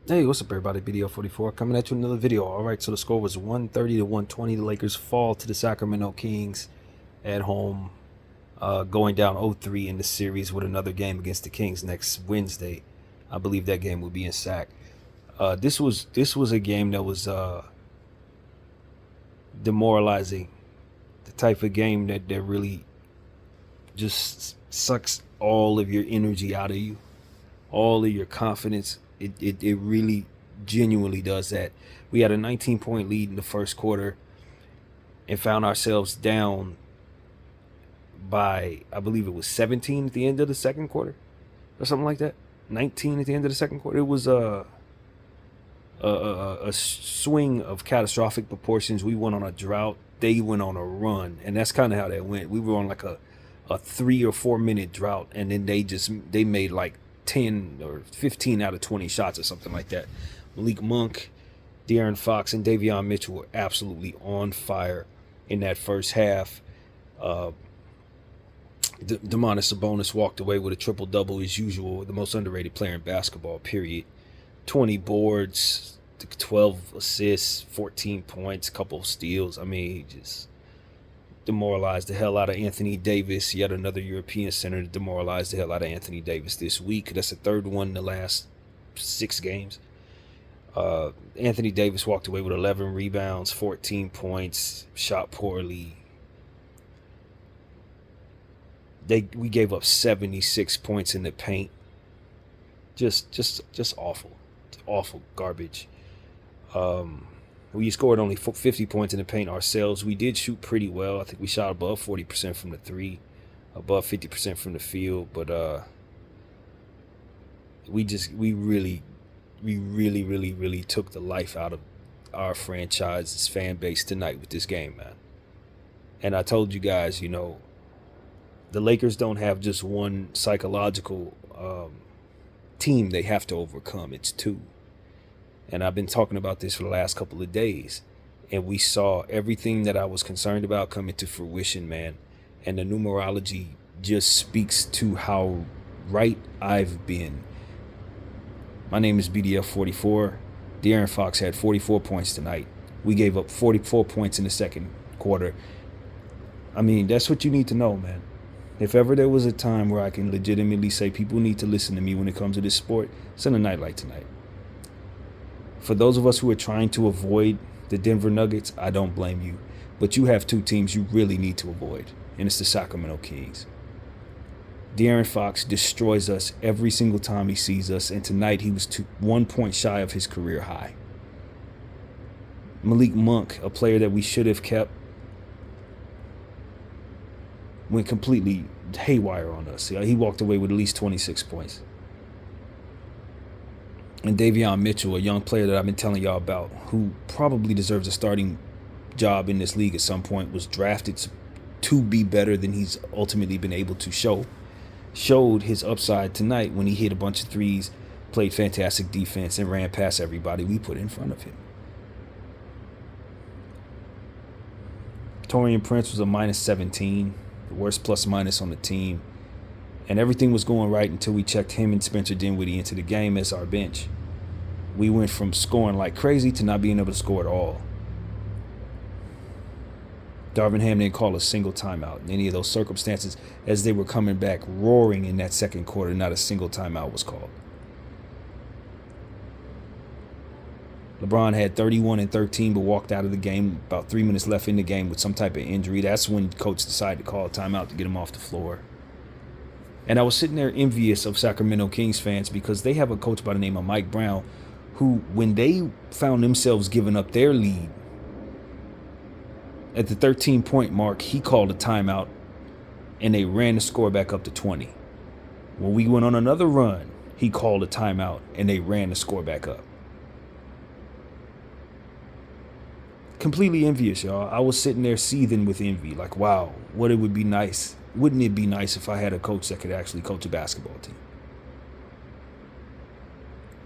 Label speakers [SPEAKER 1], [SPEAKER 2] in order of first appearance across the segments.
[SPEAKER 1] Hey, what's up, everybody? BDO44 coming at you with another video. All right, so the score was 130 to 120. The Lakers fall to the Sacramento Kings at home, going down 0-3 in the series with another game against the Kings next Wednesday. I believe that game will be in Sac. This was a game that was demoralizing. The type of game that really just sucks all of your energy out of you, all of your confidence. It really genuinely does that. We had a 19-point lead in the first quarter and found ourselves down by, I believe it was 17 at the end of the second quarter or something like that. 19 at the end of the second quarter. It was a swing of catastrophic proportions. We went on a drought. They went on a run, and that's kind of how that went. We were on like a 3 or 4 minute drought, and then they made like 10 or 15 out of 20 shots or something like that. Malik Monk, De'Aaron Fox, and Davion Mitchell were absolutely on fire in that first half. Domantas Sabonis walked away with a triple-double as usual, the most underrated player in basketball, period. 20 boards, 12 assists, 14 points, couple of steals. I mean, he just demoralized the hell out of Anthony Davis, yet another European center to demoralize the hell out of Anthony Davis this week. That's the third one in the last 6 games. Anthony Davis walked away with 11 rebounds, 14 points, shot poorly. We gave up 76 points in the paint. Just awful. Awful garbage. We scored only 50 points in the paint ourselves. We did shoot pretty well. I think we shot above 40% from the three, above 50% from the field. But we really took the life out of our franchise's fan base tonight with this game, man. And I told you guys, the Lakers don't have just one psychological team they have to overcome. It's two. And I've been talking about this for the last couple of days. And we saw everything that I was concerned about come into fruition, man. And the numerology just speaks to how right I've been. My name is BDF44. De'Aaron Fox had 44 points tonight. We gave up 44 points in the second quarter. I mean, that's what you need to know, man. If ever there was a time where I can legitimately say people need to listen to me when it comes to this sport, it's on a night like tonight. For those of us who are trying to avoid the Denver Nuggets, I don't blame you. But you have two teams you really need to avoid, and it's the Sacramento Kings. De'Aaron Fox destroys us every single time he sees us, and tonight he was 1 point shy of his career high. Malik Monk, a player that we should have kept, went completely haywire on us. He walked away with at least 26 points. And Davion Mitchell, a young player that I've been telling y'all about, who probably deserves a starting job in this league at some point, was drafted to be better than he's ultimately been able to show. Showed his upside tonight when he hit a bunch of threes, played fantastic defense, and ran past everybody we put in front of him. Taurean Prince was a minus 17, the worst plus minus on the team. And everything was going right until we checked him and Spencer Dinwiddie into the game as our bench. We went from scoring like crazy to not being able to score at all. Darvin Ham didn't call a single timeout in any of those circumstances. As they were coming back roaring in that second quarter, not a single timeout was called. LeBron had 31 and 13 but walked out of the game about 3 minutes left in the game with some type of injury. That's when coach decided to call a timeout to get him off the floor. And I was sitting there envious of Sacramento Kings fans because they have a coach by the name of Mike Brown who, when they found themselves giving up their lead at the 13-point mark, he called a timeout and they ran the score back up to 20. When we went on another run, he called a timeout and they ran the score back up. Completely envious, y'all. I was sitting there seething with envy, like, wow, what it would be nice. Wouldn't it be nice if I had a coach that could actually coach a basketball team?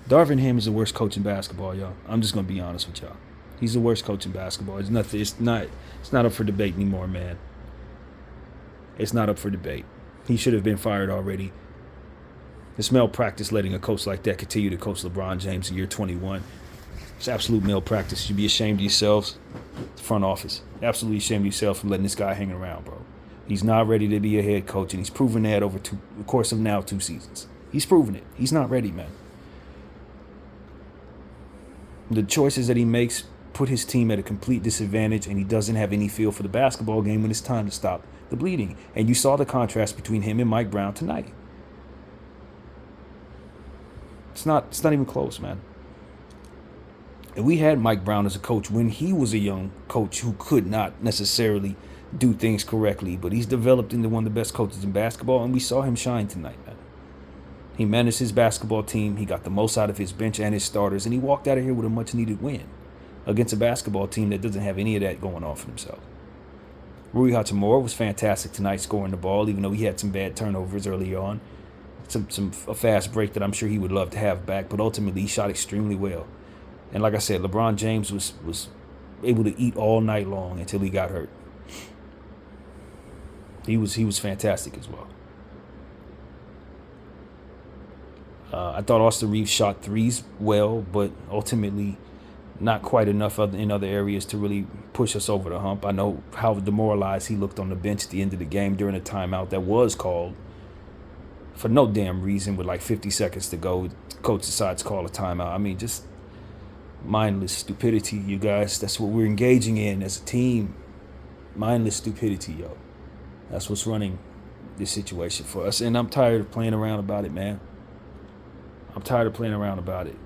[SPEAKER 1] Darvin Ham is the worst coach in basketball, y'all. I'm just gonna be honest with y'all. He's the worst coach in basketball. It's not up for debate anymore, man. It's not up for debate. He should have been fired already. It's malpractice letting a coach like that continue to coach LeBron James in year 21. It's absolute malpractice. You should be ashamed of yourselves, the front office. Absolutely ashamed of yourself for letting this guy hang around, bro. He's not ready to be a head coach, and he's proven that over the course of now 2 seasons. He's proven it. He's not ready, man. The choices that he makes put his team at a complete disadvantage, and he doesn't have any feel for the basketball game when it's time to stop the bleeding. And you saw the contrast between him and Mike Brown tonight. It's not even close, man. And we had Mike Brown as a coach when he was a young coach who could not necessarily do things correctly, but he's developed into one of the best coaches in basketball, and we saw him shine tonight, man. He managed his basketball team. He got the most out of his bench and his starters, and he walked out of here with a much-needed win against a basketball team that doesn't have any of that going on for themselves. Rui Hachimura was fantastic tonight scoring the ball, even though he had some bad turnovers early on. A fast break that I'm sure he would love to have back, but ultimately he shot extremely well. And like I said, LeBron James was able to eat all night long until he got hurt. He was fantastic as well. I thought Austin Reeves shot threes well, but ultimately not quite enough in other areas to really push us over the hump. I know how demoralized he looked on the bench at the end of the game during a timeout that was called for no damn reason with like 50 seconds to go. The coach decides to call a timeout. I mean, just mindless stupidity, you guys. That's what we're engaging in as a team. Mindless stupidity, yo. That's what's running this situation for us. And I'm tired of playing around about it, man. I'm tired of playing around about it.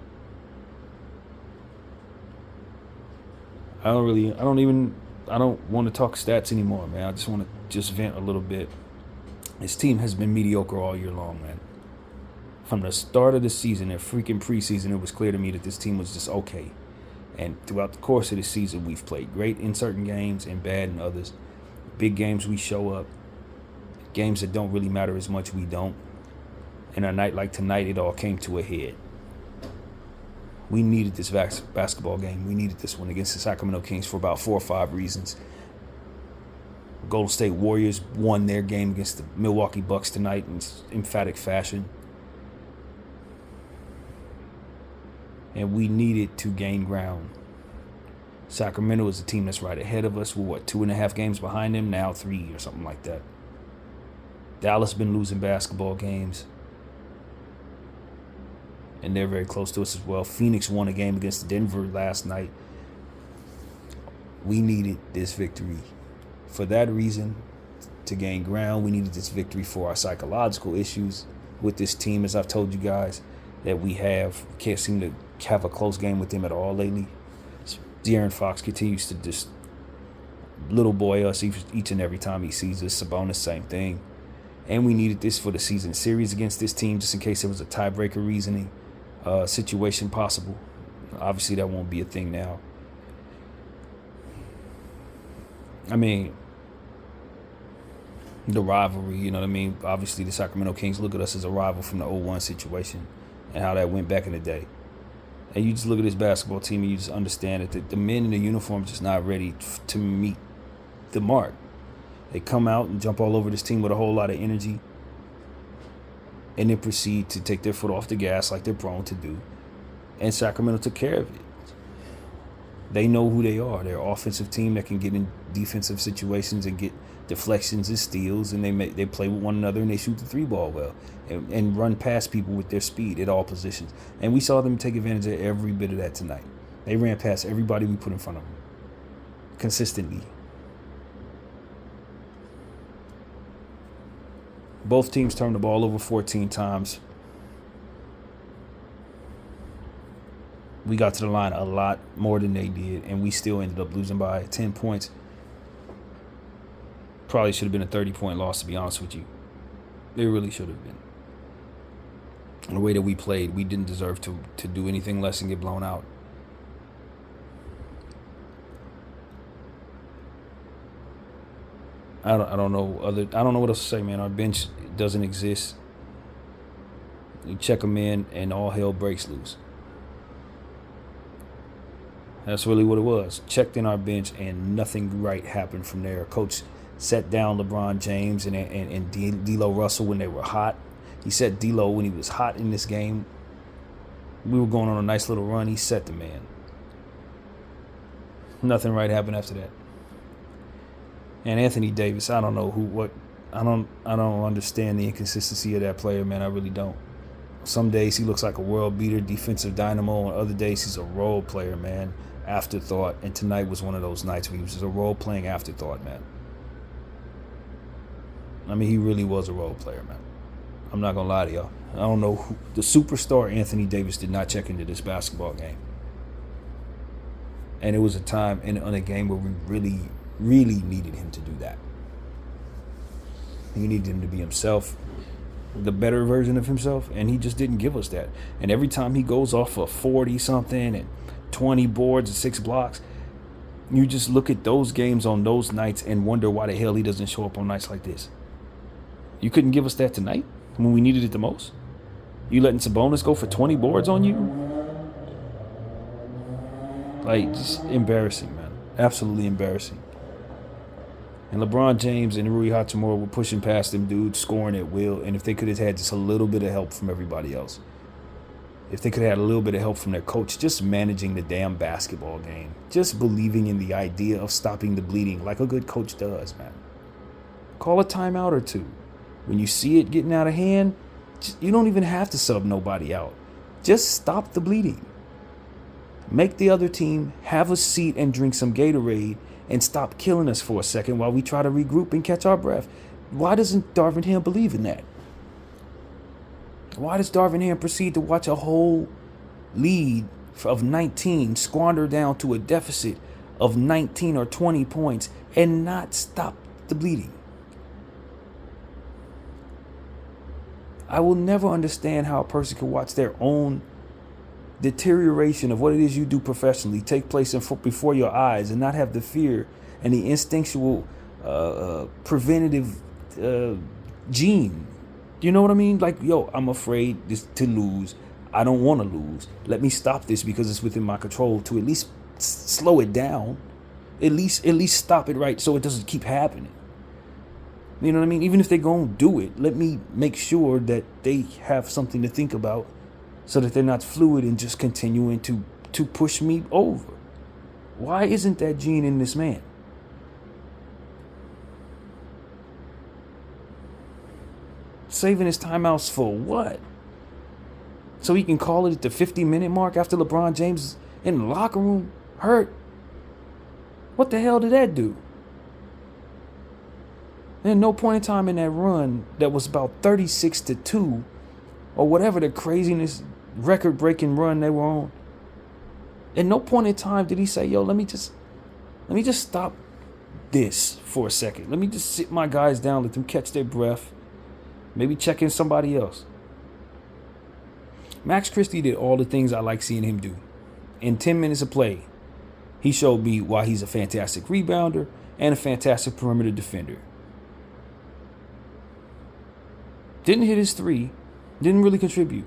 [SPEAKER 1] I don't want to talk stats anymore, man. I just want to vent a little bit. This team has been mediocre all year long, man. From the start of the season and freaking preseason, it was clear to me that this team was just okay. And throughout the course of the season, we've played great in certain games and bad in others. Big games, we show up. Games that don't really matter as much, we don't. And a night like tonight, it all came to a head. We needed this basketball game. We needed this one against the Sacramento Kings for about 4 or 5 reasons. Golden State Warriors won their game against the Milwaukee Bucks tonight in emphatic fashion. And we needed to gain ground. Sacramento is a team that's right ahead of us. We're 2.5 games behind them, now 3 or something like that. Dallas been losing basketball games, and they're very close to us as well. Phoenix won a game against Denver last night. We needed this victory. For that reason, to gain ground, we needed this victory for our psychological issues with this team, as I've told you guys, that we have. Can't seem to have a close game with them at all lately. De'Aaron Fox continues to just little boy us each and every time he sees us. Sabonis, same thing. And we needed this for the season series against this team, just in case there was a tiebreaker reasoning situation possible. Obviously, that won't be a thing now. I mean, the rivalry, you know what I mean? Obviously, the Sacramento Kings look at us as a rival from the 0-1 situation and how that went back in the day. And you just look at this basketball team and you just understand that the men in the uniform are just not ready to meet the mark. They come out and jump all over this team with a whole lot of energy and then proceed to take their foot off the gas like they're prone to do. And Sacramento took care of it. They know who they are. They're an offensive team that can get in defensive situations and get deflections and steals, and they play with one another and they shoot the 3-ball well and run past people with their speed at all positions. And we saw them take advantage of every bit of that tonight. They ran past everybody we put in front of them consistently. Both teams turned the ball over 14 times. We got to the line a lot more than they did, and we still ended up losing by 10 points. Probably should have been a 30-point loss, to be honest with you. It really should have been. And the way that we played, we didn't deserve to do anything less than get blown out. I don't know what else to say, man. Our bench doesn't exist. You check them in, and all hell breaks loose. That's really what it was. Checked in our bench, and nothing right happened from there. Coach set down LeBron James and D'Lo Russell when they were hot. He set D'Lo when he was hot in this game. We were going on a nice little run. He set the man. Nothing right happened after that. And Anthony Davis, I don't know I don't understand the inconsistency of that player, man. I really don't. Some days he looks like a world beater, defensive dynamo. On other days he's a role player, man. Afterthought. And tonight was one of those nights where he was just a role playing afterthought, man. I mean, he really was a role player, man. I'm not gonna lie to y'all. I don't know who, the superstar Anthony Davis did not check into this basketball game. And it was a time in a game where we really, really needed him to do that. He needed him to be himself, the better version of himself, and he just didn't give us that. And every time he goes off of 40-something and 20 boards and 6 blocks, you just look at those games on those nights and wonder why the hell he doesn't show up on nights like this. You couldn't give us that tonight when we needed it the most? You letting Sabonis go for 20 boards on you? Like, just embarrassing, man. Absolutely embarrassing. And LeBron James and Rui Hachimura were pushing past them dudes, scoring at will. And if they could have had just a little bit of help from everybody else, if they could have had a little bit of help from their coach, just managing the damn basketball game, just believing in the idea of stopping the bleeding like a good coach does, man. Call a timeout or two. When you see it getting out of hand, you don't even have to sub nobody out. Just stop the bleeding. Make the other team have a seat and drink some Gatorade and stop killing us for a second while we try to regroup and catch our breath. Why doesn't Darvin Ham believe in that? Why does Darvin Ham proceed to watch a whole lead of 19 squander down to a deficit of 19 or 20 points and not stop the bleeding? I will never understand how a person can watch their own deterioration of what it is you do professionally take place before your eyes and not have the fear and the instinctual preventative gene. You know what I mean? Like, yo, I'm afraid to lose. I don't want to lose. Let me stop this because it's within my control to at least slow it down. At least stop it right so it doesn't keep happening. You know what I mean? Even if they're going to do it, let me make sure that they have something to think about so that they're not fluid and just continuing to push me over. Why isn't that gene in this man? Saving his timeouts for what? So he can call it at the 50-minute mark after LeBron James in the locker room hurt? What the hell did that do? There's no point in time in that run that was about 36-2 or whatever the craziness record-breaking run they were on. At no point in time did he say, yo, let me just stop this for a second. Let me just sit my guys down, let them catch their breath, maybe check in somebody else. Max Christie did all the things I like seeing him do. In 10 minutes of play, he showed me why he's a fantastic rebounder and a fantastic perimeter defender. Didn't hit his three, didn't really contribute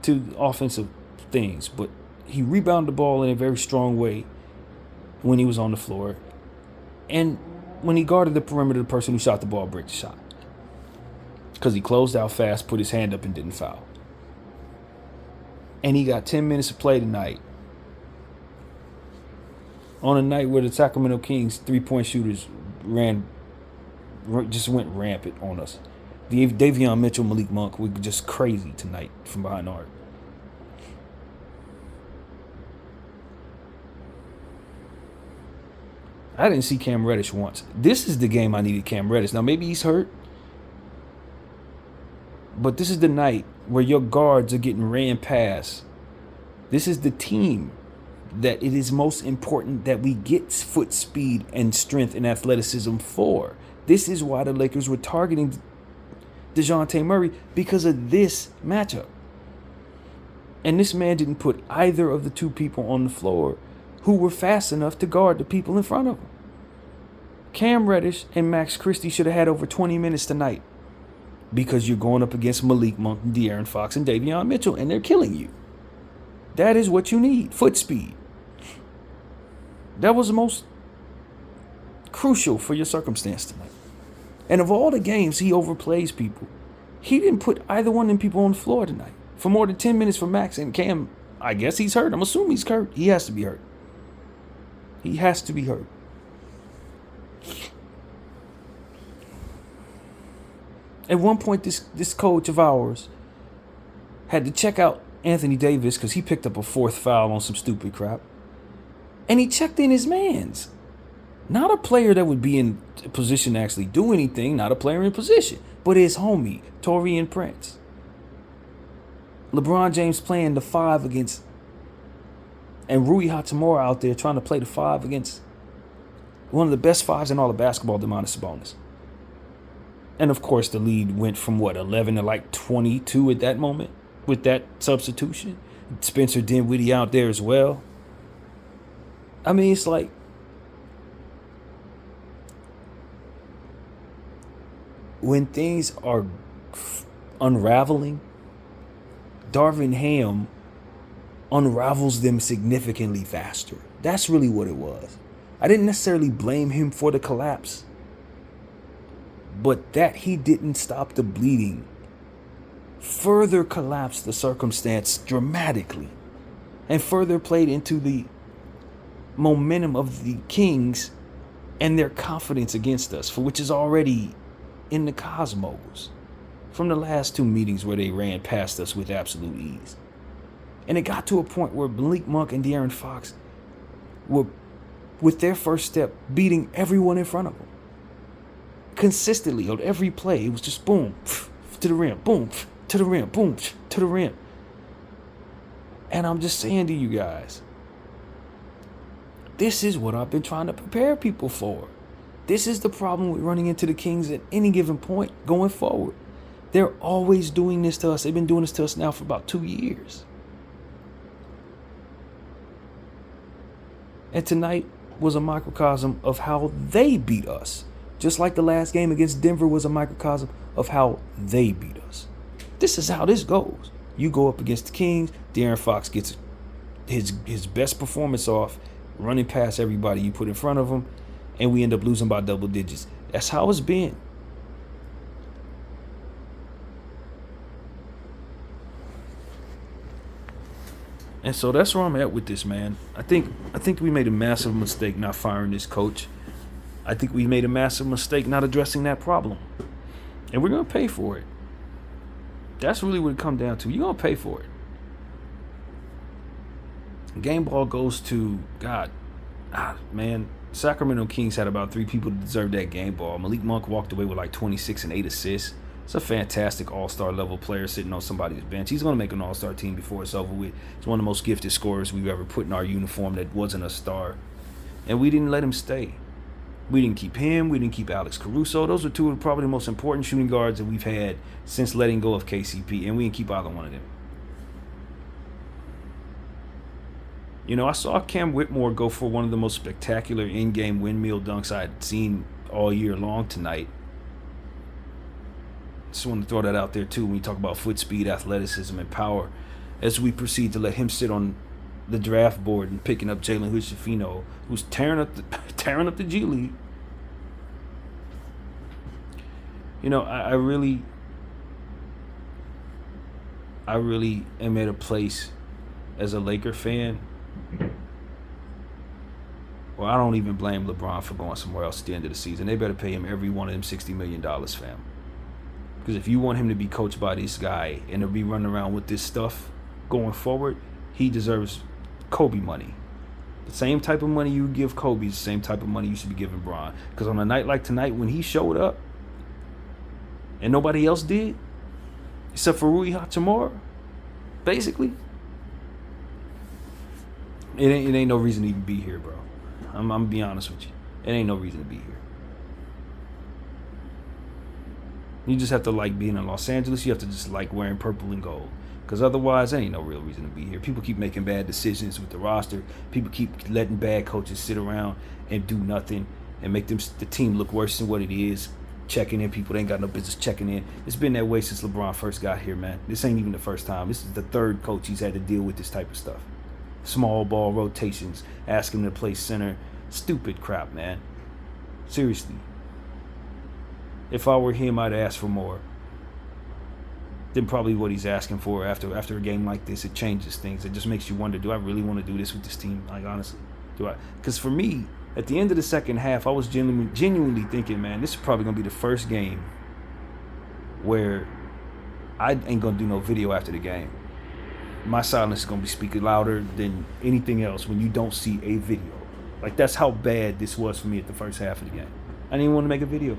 [SPEAKER 1] to offensive things, but he rebounded the ball in a very strong way when he was on the floor. And when he guarded the perimeter, the person who shot the ball break the shot. Because he closed out fast, put his hand up, and didn't foul. And he got 10 minutes of play tonight. On a night where the Sacramento Kings three-point shooters just went rampant on us. Davion Mitchell, Malik Monk were just crazy tonight from behind the arc. I didn't see Cam Reddish once. This is the game I needed Cam Reddish. Now, maybe he's hurt. But this is the night where your guards are getting ran past. This is the team that it is most important that we get foot speed and strength and athleticism for. This is why the Lakers were targeting DeJounte Murray, because of this matchup. And this man didn't put either of the two people on the floor who were fast enough to guard the people in front of him. Cam Reddish and Max Christie should have had over 20 minutes tonight because you're going up against Malik Monk, De'Aaron Fox, and Davion Mitchell, and they're killing you. That is what you need, foot speed. That was the most crucial for your circumstance tonight. And of all the games he overplays people, He didn't put either one of them people on the floor tonight for more than 10 minutes for Max and Cam. I guess he's hurt. I'm assuming he's hurt. He has to be hurt. He has to be hurt. At one point, this coach of ours had to check out Anthony Davis because he picked up a 4th foul on some stupid crap. And he checked in his mans. Not a player that would be in a position to actually do anything, not a player in position, but his homie, Taurean Prince. LeBron James playing the 5 against, and Rui Hachimura out there trying to play the 5 against one of the best 5s in all of basketball, Domantas Sabonis. And of course, the lead went from 11 to like 22 at that moment with that substitution. Spencer Dinwiddie out there as well. I mean, it's like, when things are unraveling, Darvin Ham unravels them significantly faster. That's really what it was. I didn't necessarily blame him for the collapse, but that he didn't stop the bleeding further collapsed the circumstance dramatically and further played into the momentum of the Kings and their confidence against us, for which is already in the cosmos from the last 2 meetings where they ran past us with absolute ease. And it got to a point where Malik Monk and De'Aaron Fox were, with their first step, beating everyone in front of them. Consistently on every play, it was just boom, to the rim, boom, to the rim, boom, to the rim. And I'm just saying to you guys, this is what I've been trying to prepare people for. This is the problem with running into the Kings at any given point going forward. They're always doing this to us. They've been doing this to us now for about 2 years. And tonight was a microcosm of how they beat us. Just like the last game against Denver was a microcosm of how they beat us. This is how this goes. You go up against the Kings, De'Aaron Fox gets his best performance off, running past everybody you put in front of him, and we end up losing by double digits. That's how it's been. And so that's where I'm at with this, man. I think we made a massive mistake not firing this coach. I think we made a massive mistake not addressing that problem. And we're going to pay for it. That's really what it comes down to. You're going to pay for it. Game ball goes to, man, Sacramento Kings had about 3 people that deserved that game ball. Malik Monk walked away with like 26 and 8 assists. It's a fantastic all-star level player sitting on somebody's bench. He's going to make an all-star team before it's over with. He's one of the most gifted scorers we've ever put in our uniform that wasn't a star. And we didn't let him stay. We didn't keep him. We didn't keep Alex Caruso. Those are 2 of probably the most important shooting guards that we've had since letting go of KCP. And we didn't keep either one of them. You know, I saw Cam Whitmore go for one of the most spectacular in-game windmill dunks I had seen all year long tonight. Just want to throw that out there too when we talk about foot speed, athleticism, and power, as we proceed to let him sit on the draft board and picking up Jalen Hood-Schifino, who's tearing up the G League. You know, I really am at a place as a Laker fan where I don't even blame LeBron for going somewhere else at the end of the season. They better pay him every one of them $60 million, fam. Because if you want him to be coached by this guy and to be running around with this stuff going forward, he deserves Kobe money. The same type of money you give Kobe is the same type of money you should be giving Bron. Because on a night like tonight, when he showed up and nobody else did, except for Rui Hachimura, basically, it ain't no reason to even be here, bro. I'm gonna be honest with you. It ain't no reason to be here. You just have to like being in Los Angeles. You have to just like wearing purple and gold. Because otherwise, there ain't no real reason to be here. People keep making bad decisions with the roster. People keep letting bad coaches sit around and do nothing and make the team look worse than what it is. Checking in people, they ain't got no business checking in. It's been that way since LeBron first got here, man. This ain't even the first time. This is the 3rd coach he's had to deal with this type of stuff. Small ball rotations, ask him to play center. Stupid crap, man. Seriously. If I were him, I'd ask for more. than probably what he's asking for after a game like this. It changes things. It just makes you wonder, do I really want to do this with this team? Like, honestly, do I? Because for me, at the end of the second half, I was genuinely thinking, man, this is probably going to be the first game where I ain't going to do no video after the game. My silence is going to be speaking louder than anything else when you don't see a video. Like, that's how bad this was for me at the first half of the game. I didn't even want to make a video.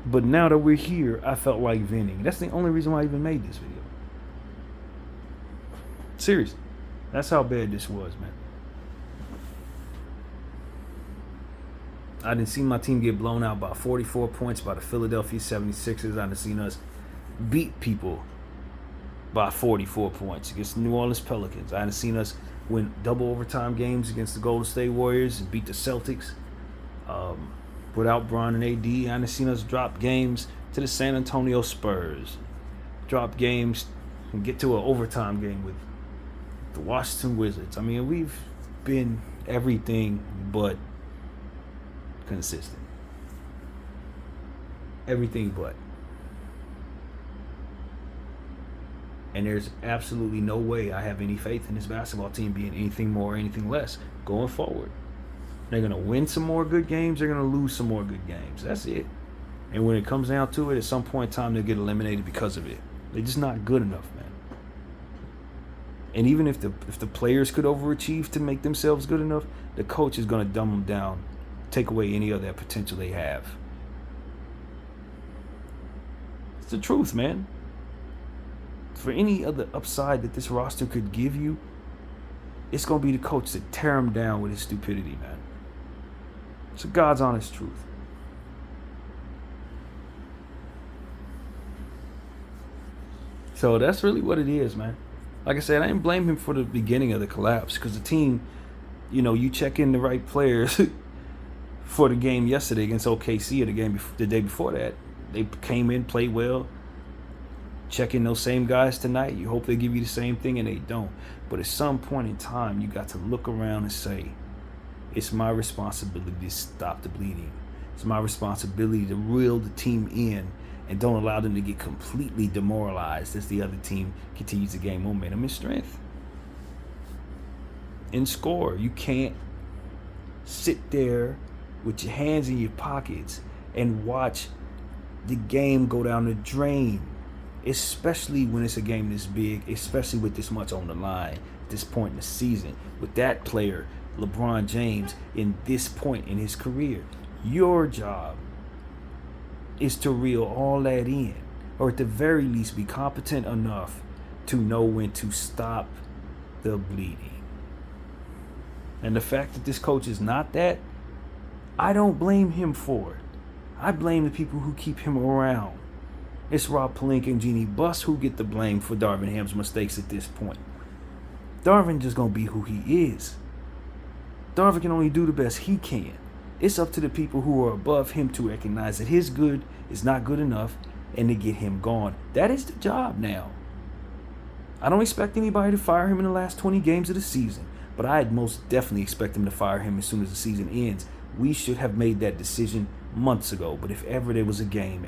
[SPEAKER 1] But now that we're here, I felt like venting. That's the only reason why I even made this video. Seriously. That's how bad this was, man. I didn't see my team get blown out by 44 points by the Philadelphia 76ers. I didn't seen us beat people by 44 points against the New Orleans Pelicans. I didn't seen us win double overtime games against the Golden State Warriors and beat the Celtics. Without Bron and AD, I done seen us drop games to the San Antonio Spurs, drop games and get to an overtime game with the Washington Wizards. I mean, we've been everything but consistent. Everything but. And there's absolutely no way I have any faith in this basketball team being anything more or anything less going forward. They're going to win some more good games. They're going to lose some more good games. That's it. And when it comes down to it, at some point in time, they'll get eliminated because of it. They're just not good enough, man. And even if the players could overachieve to make themselves good enough, the coach is going to dumb them down, take away any of that potential they have. It's the truth, man. For any other upside that this roster could give you, it's going to be the coach to tear him down with his stupidity, man. It's a God's honest truth. So that's really what it is, man. Like I said, I didn't blame him for the beginning of the collapse because the team, you check in the right players for the game yesterday against OKC or the day before that. They came in, played well. Check in those same guys tonight. You hope they give you the same thing, and they don't. But at some point in time, you got to look around and say, it's my responsibility to stop the bleeding. It's my responsibility to reel the team in and don't allow them to get completely demoralized as the other team continues to gain momentum and strength. And score. You can't sit there with your hands in your pockets and watch the game go down the drain. Especially when it's a game this big, especially with this much on the line at this point in the season, with that player, LeBron James, in this point in his career. Your job is to reel all that in, or at the very least be competent enough to know when to stop the bleeding. And the fact that this coach is not that, I don't blame him for it. I blame the people who keep him around. It's Rob Pelinka and Jeannie Buss who get the blame for Darvin Ham's mistakes at this point. Darvin just going to be who he is. Darvin can only do the best he can. It's up to the people who are above him to recognize that his good is not good enough and to get him gone. That is the job now. I don't expect anybody to fire him in the last 20 games of the season, but I'd most definitely expect them to fire him as soon as the season ends. We should have made that decision months ago. But if ever there was a game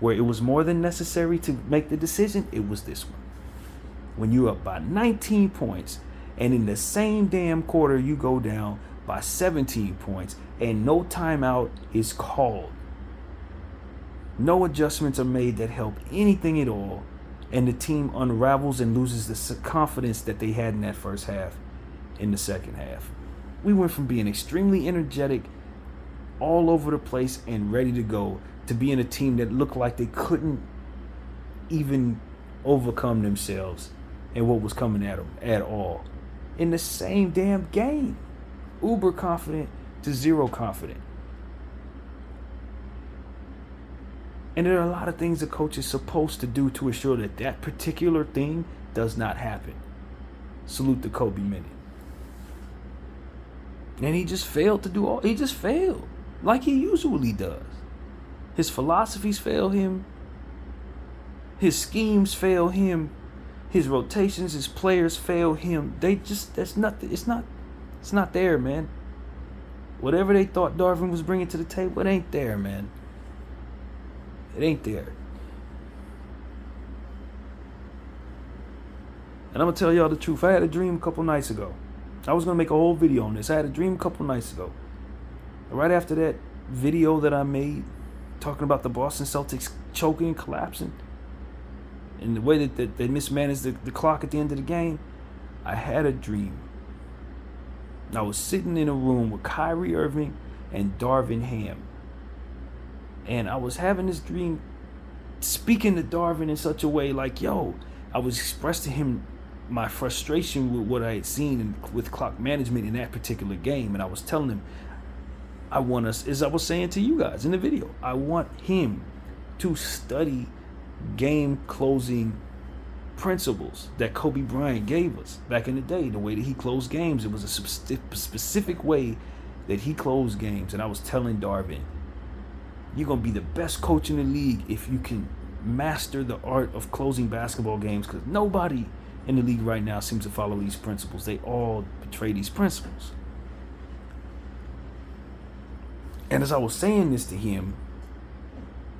[SPEAKER 1] where it was more than necessary to make the decision, it was this one. When you're up by 19 points and in the same damn quarter you go down by 17 points and no timeout is called. No adjustments are made that help anything at all, and the team unravels and loses the confidence that they had in that first half in the second half. We went from being extremely energetic, all over the place and ready to go, to being a team that looked like they couldn't even overcome themselves and what was coming at them at all. In the same damn game. Uber confident to zero confident. And there are a lot of things the coach is supposed to do to ensure that that particular thing does not happen. Salute to Kobe Bennett. And he just failed to do all. He just failed. Like he usually does. His philosophies fail him. His schemes fail him. His rotations, his players fail him. It's not there, man. Whatever they thought Darvin was bringing to the table, it ain't there, man. It ain't there. And I'm gonna tell y'all the truth. I had a dream a couple nights ago. I was gonna make a whole video on this. I had a dream a couple nights ago. Right after that video that I made talking about the Boston Celtics choking and collapsing and the way that they mismanaged the clock at the end of the game, I had a dream. I was sitting in a room with Kyrie Irving and Darvin Ham. And I was having this dream speaking to Darvin in such a way like, yo, I was expressing to him my frustration with what I had seen with clock management in that particular game. And I was telling him, I want us, as I was saying to you guys in the video, I want him to study game closing principles that Kobe Bryant gave us back in the day. The way that he closed games, it was a specific way that he closed games. And I was telling Darvin, you're going to be the best coach in the league if you can master the art of closing basketball games, because nobody in the league right now seems to follow these principles. They all betray these principles. And as I was saying this to him,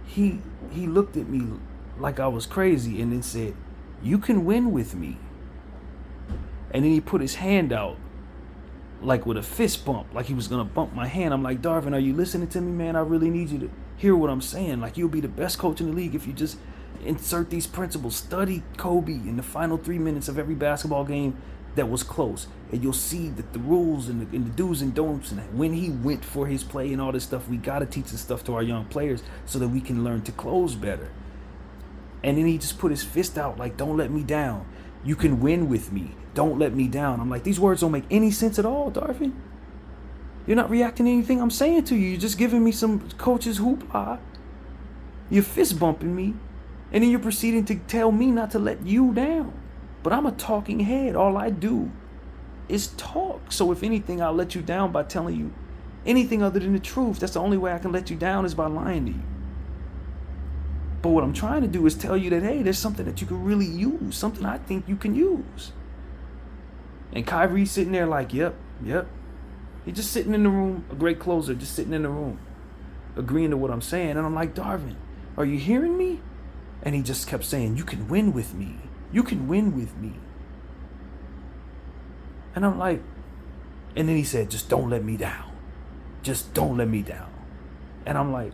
[SPEAKER 1] he looked at me like I was crazy and then said, you can win with me. And then he put his hand out like with a fist bump, like he was going to bump my hand. I'm like, Darvin, are you listening to me, man? I really need you to hear what I'm saying. Like, you'll be the best coach in the league if you just insert these principles. Study Kobe in the final 3 minutes of every basketball game that was close, and you'll see that the rules and the do's and don'ts, and when he went for his play and all this stuff, we got to teach this stuff to our young players so that we can learn to close better. And then he just put his fist out like, don't let me down. You can win with me. Don't let me down. I'm like, these words don't make any sense at all, Darvin. You're not reacting to anything I'm saying to you. You're just giving me some coach's hoopla. You're fist bumping me. And then you're proceeding to tell me not to let you down. But I'm a talking head. All I do is talk. So if anything, I'll let you down by telling you anything other than the truth. That's the only way I can let you down, is by lying to you. But what I'm trying to do is tell you that, hey, there's something that you can really use. Something I think you can use. And Kyrie's sitting there like, yep. He's just sitting in the room, a great closer, just sitting in the room, agreeing to what I'm saying. And I'm like, Darvin, are you hearing me? And he just kept saying, you can win with me. You can win with me. And I'm like, and then he said, just don't let me down. Just don't let me down. And I'm like,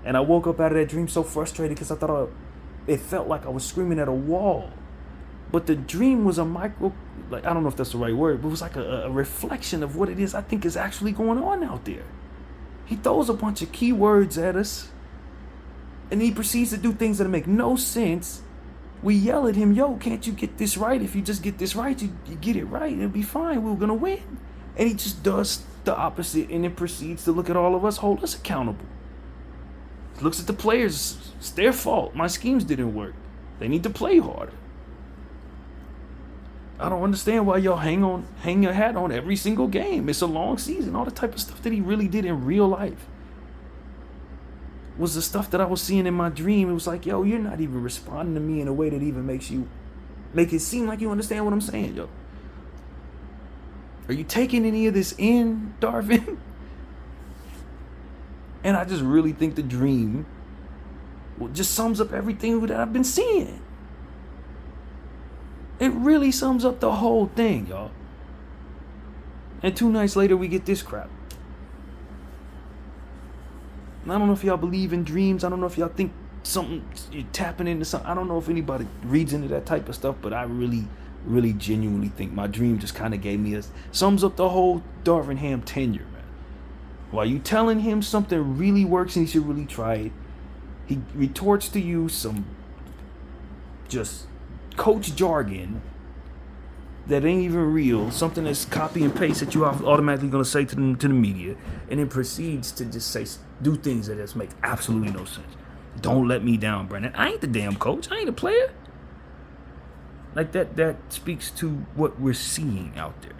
[SPEAKER 1] and I woke up out of that dream so frustrated because I thought it felt like I was screaming at a wall. But the dream was a micro, like, I don't know if that's the right word, but it was like a reflection of what it is I think is actually going on out there. He throws a bunch of keywords at us, and he proceeds to do things that make no sense. We yell at him, yo, can't you get this right? If you just get this right, you get it right, it'll be fine, we're going to win. And he just does the opposite and then proceeds to look at all of us, hold us accountable. He looks at the players, it's their fault. My schemes didn't work. They need to play harder. I don't understand why y'all hang your hat on every single game. It's a long season. All the type of stuff that he really did in real life was the stuff that I was seeing in my dream. It was like, yo, you're not even responding to me in a way that even make it seem like you understand what I'm saying, yo. Are you taking any of this in, Darvin? And I just really think the dream just sums up everything that I've been seeing. It really sums up the whole thing, y'all. And 2 nights later, we get this crap. And I don't know if y'all believe in dreams. I don't know if y'all think you're tapping into something. I don't know if anybody reads into that type of stuff, but I really, really genuinely think my dream just kind of gave me sums up the whole Darvin Ham tenure, man. While you telling him something really works and he should really try it, he retorts to you some just coach jargon that ain't even real, something that's copy and paste that you are automatically going to say to the media, and then proceeds to just do things that just make absolutely no sense. Don't let me down, Brandon. I ain't the damn coach. I ain't a player. Like that speaks to what we're seeing out there.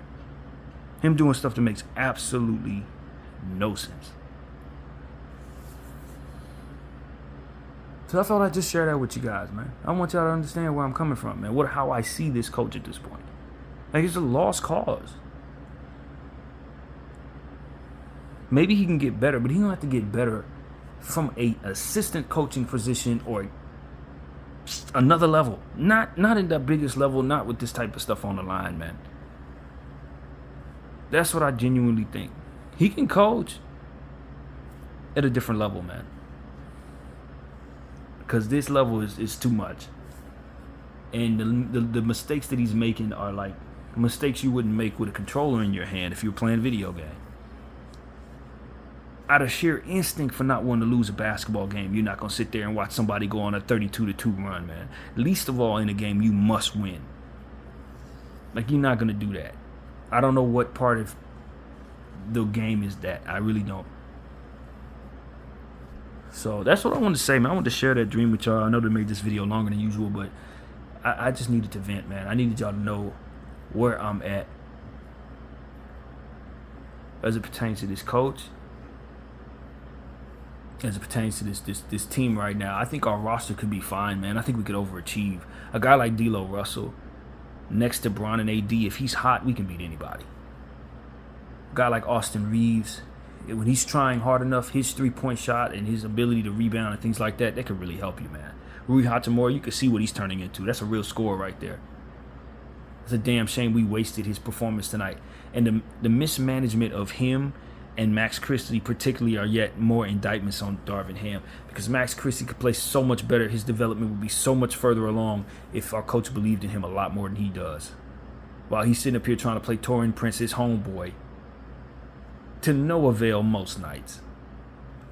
[SPEAKER 1] Him doing stuff that makes absolutely no sense. So I thought I'd just share that with you guys, man. I want y'all to understand where I'm coming from, man. How I see this coach at this point. Like, it's a lost cause. Maybe he can get better, but he don't have to get better from a assistant coaching position or
[SPEAKER 2] another level. Not in the biggest level, not with this type of stuff on the line, man. That's what I genuinely think. He can coach at a different level, man. Because this level is too much. And the mistakes that he's making are like mistakes you wouldn't make with a controller in your hand if you were playing a video game. Out of sheer instinct for not wanting to lose a basketball game, you're not going to sit there and watch somebody go on a 32-2 run, man. Least of all in a game, you must win. Like, you're not going to do that. I don't know what part of the game is that. I really don't. So that's what I wanted to say, man. I wanted to share that dream with y'all. I know they made this video longer than usual, but I just needed to vent, man. I needed y'all to know where I'm at as it pertains to this coach, as it pertains to this team right now. I think our roster could be fine, man. I think we could overachieve. A guy like D'Lo Russell next to Bron and AD, if he's hot, we can beat anybody. A guy like Austin Reeves, when he's trying hard enough, his three-point shot and his ability to rebound and things like that could really help you, man. Rui Hachimura, you can see what he's turning into. That's a real scorer right there. It's a damn shame we wasted his performance tonight. And the mismanagement of him and Max Christie particularly are yet more indictments on Darvin Ham, because Max Christie could play so much better. His development would be so much further along if our coach believed in him a lot more than he does. While he's sitting up here trying to play Taurean Prince, his homeboy, to no avail most nights.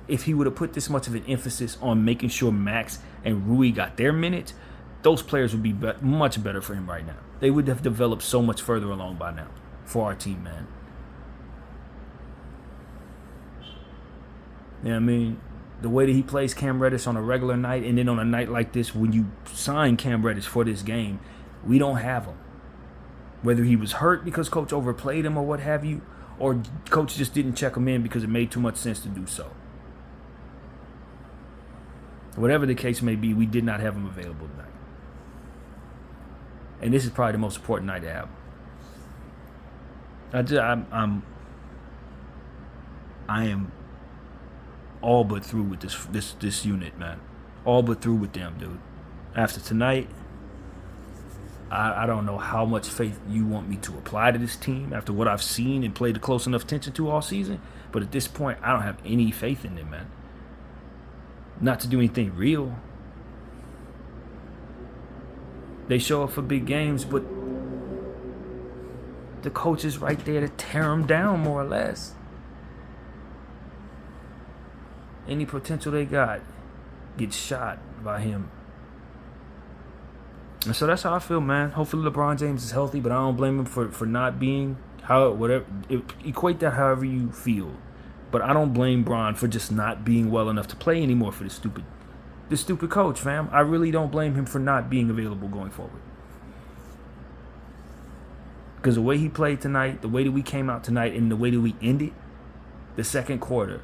[SPEAKER 2] If he would have put this much of an emphasis on making sure Max and Rui got their minutes, those players would be much better for him right now. They would have developed so much further along by now for our team, man. You know what I mean? The way that he plays Cam Reddish on a regular night, and then on a night like this, when you sign Cam Reddish for this game, we don't have him. Whether he was hurt because coach overplayed him or what have you, or coach just didn't check him in because it made too much sense to do so. Whatever the case may be, we did not have him available tonight. And this is probably the most important night to have. I am all but through with this unit, man. All but through with them, dude. After tonight, I don't know how much faith you want me to apply to this team after what I've seen and played close enough attention to all season. But at this point, I don't have any faith in them, man. Not to do anything real. They show up for big games, but the coach is right there to tear them down, more or less. Any potential they got gets shot by him. And so that's how I feel, man. Hopefully LeBron James is healthy, but I don't blame him for not being. Equate that however you feel. But I don't blame Bron for just not being well enough to play anymore for this stupid coach, fam. I really don't blame him for not being available going forward. Because the way he played tonight, the way that we came out tonight, and the way that we ended the second quarter,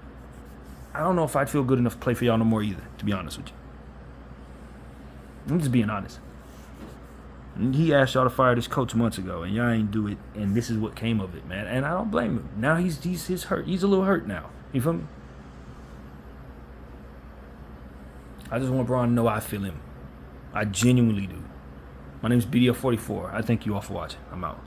[SPEAKER 2] I don't know if I'd feel good enough to play for y'all no more either, to be honest with you. I'm just being honest. He asked y'all to fire this coach months ago, and y'all ain't do it, and this is what came of it, man. And I don't blame him. Now he's hurt. He's a little hurt now. You feel me? I just want Bron to know I feel him. I genuinely do. My name is BDF44. I thank you all for watching. I'm out.